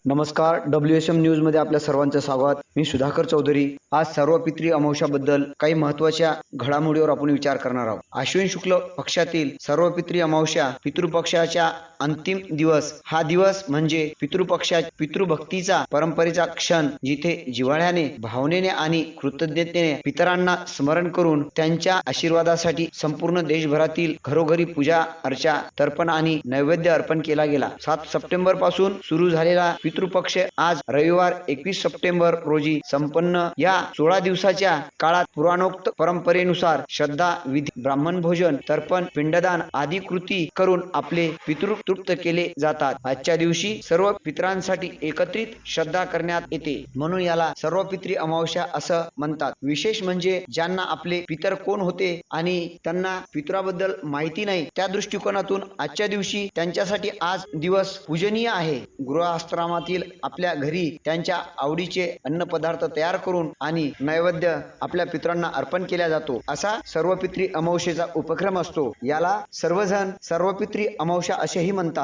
नमस्कार. WSM news मध्ये आपल्या सर्वांचं स्वागत. मी सुधाकर चौधरी. आज सर्व पितृ अमावस्याबद्दल काही महत्त्वाच्या घडामोडीवर आपण विचार करणार आहोत. आश्विन शुक्ल पक्षातील सर्व पितृ अमावस्या पितृपक्षाच्या अंतिम दिवस. हा दिवस म्हणजे पितृभक्तीचा परंपरेचा क्षण, जिथे जिव्हाळ्याने, भावनेने आणि कृतज्ञतेने पितरांना स्मरण करून त्यांच्या आशीर्वादासाठी संपूर्ण देशभरातील घरोघरी पूजा अर्चा, तर्पण आणि नैवेद्य अर्पण केला गेला. 7 सप्टेंबर पासून सुरू झालेला पितृपक्ष आज रविवार 21 सप्टेंबर रोजी संपन्न. या 16 दिवसाच्या काळात पुराणोक्त परंपरेनुसार श्रद्धा विधी, ब्राह्मण भोजन, तर्पण, पिंडदान आदी कृती करून आपले पितृ तृप्त केले जातात. आजच्या दिवशी सर्व पितरांसाठी एकत्रित श्रद्धा करण्यात येते, म्हणून याला सर्व पितृ अमावस्या असं म्हणतात. विशेष म्हणजे ज्यांना आपले पितर कोण होते आणि त्यांना पितराबद्दल माहिती नाही, त्या दृष्टिकोनातून आजच्या दिवशी त्यांच्यासाठी आज दिवस पूजनीय आहे. गृहआश्रमातील आपल्या घरी त्यांच्या आवडीचे अन्नपदार्थ तयार करून आणि नैवेद्य आपल्या पितरांना अर्पण केला जातो. असा सर्व पितृ अमावस्येचा उपक्रम असतो. याला सर्वजण सर्व पितृ अमावस्या असेही म्हणतात.